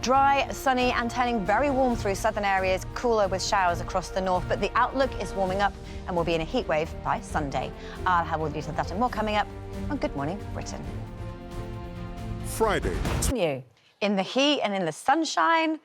Dry, sunny and turning very warm through southern areas, cooler with showers across the north, but the outlook is warming up and we'll be in a heat wave by Sunday. I'll have all the details of that and more coming up on Good Morning Britain. Friday. In the heat and in the sunshine,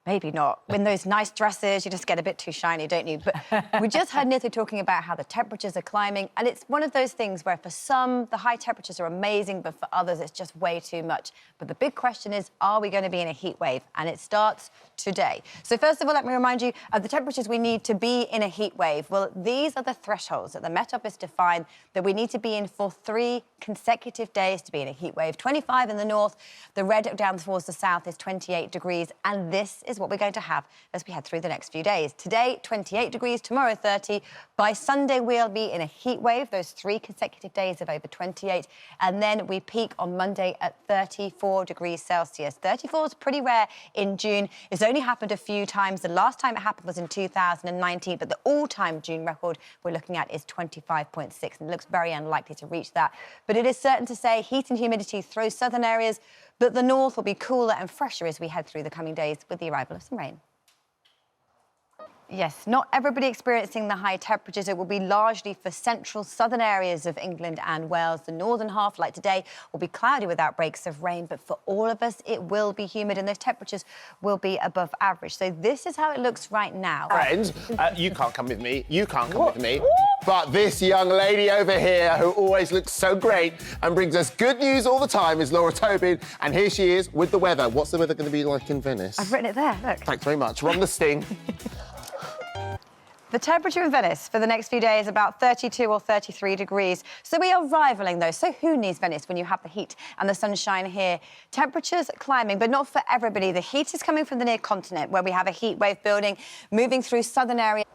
maybe not. In those nice dresses, you just get a bit too shiny, don't you? But we just heard Nitha talking about how the temperatures are climbing, and it's one of those things where for some, the high temperatures are amazing, but for others, it's just way too much. But the big question is, are we going to be in a heat wave? And it starts today. So first of all, let me remind you of the temperatures we need to be in a heat wave. Well, these are the thresholds that the Met Office defined that we need to be in for 3 consecutive days to be in a heat wave. 25 in the north, the red down towards the south is 28 degrees, and this is what we're going to have as we head through the next few days. Today, 28 degrees, tomorrow 30. By Sunday, we'll be in a heat wave, those 3 consecutive days of over 28, and then we peak on Monday at 34 degrees Celsius. 34 is pretty rare in June. It's only happened a few times. The last time it happened was in 2019, but the all-time June record we're looking at is 25.6, and it looks very unlikely to reach that. But it is certain to say heat and humidity through southern areas, but the north will be cooler and fresher as we head through the coming days with the arrival of some rain. Yes, not everybody experiencing the high temperatures. It will be largely for central southern areas of England and Wales. The northern half, like today, will be cloudy with outbreaks of rain, but for all of us, it will be humid and those temperatures will be above average. So this is how it looks right now. Friends, you can't come with me. You can't come with me. But this young lady over here, who always looks so great and brings us good news all the time, is Laura Tobin. And here she is with the weather. What's the weather going to be like in Venice? I've written it there, look. Thanks very much. We're on the sting. The temperature in Venice for the next few days about 32 or 33 degrees. So we are rivaling those. So who needs Venice when you have the heat and the sunshine here? Temperatures climbing, but not for everybody. The heat is coming from the near continent, where we have a heat wave building, moving through southern areas.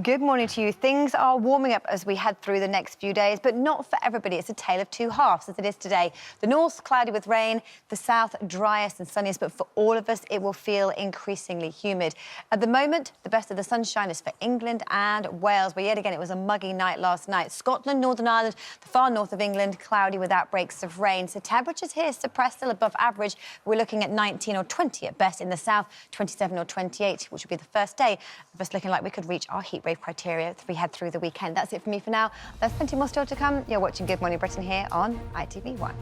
Good morning to you. Things are warming up as we head through the next few days, but not for everybody. It's a tale of two halves, as it is today. The north, cloudy with rain. The south, driest and sunniest, but for all of us, it will feel increasingly humid. At the moment, the best of the sunshine is for England and Wales, where yet again, it was a muggy night last night. Scotland, Northern Ireland, the far north of England, cloudy with outbreaks of rain. So temperatures here suppressed, still above average. We're looking at 19 or 20 at best in the south, 27 or 28, which would be the first day of us looking like we could reach our heat wave criteria as we head through the weekend. That's it for me for now. There's plenty more still to come. You're watching Good Morning Britain here on ITV1.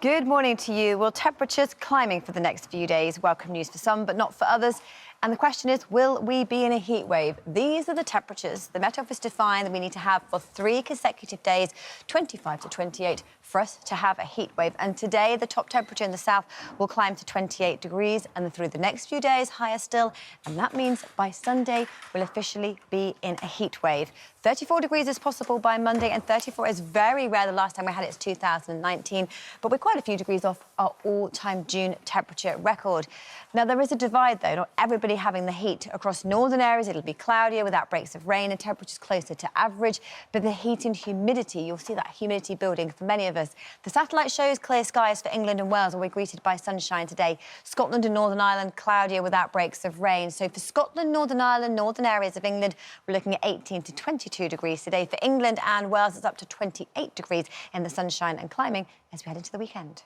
Good morning to you. Well, temperatures climbing for the next few days. Welcome news for some, but not for others. And the question is, will we be in a heat wave? These are the temperatures the Met Office defined that we need to have for 3 consecutive days, 25 to 28, for us to have a heat wave. And today, the top temperature in the south will climb to 28 degrees, and through the next few days, higher still. And that means by Sunday, we'll officially be in a heat wave. 34 degrees is possible by Monday, and 34 is very rare. The last time we had it is 2019, but we're quite a few degrees off our all-time June temperature record. Now, there is a divide, though. Not everybody having the heat. Across northern areas, it'll be cloudier with outbreaks of rain and temperatures closer to average. But the heat and humidity, you'll see that humidity building for many of us. The satellite shows clear skies for England and Wales, where we're greeted by sunshine today. Scotland and Northern Ireland, cloudier with outbreaks of rain. So for Scotland, Northern Ireland, northern areas of England, we're looking at 18 to 22 degrees today. For England and Wales, it's up to 28 degrees in the sunshine and climbing as we head into the weekend.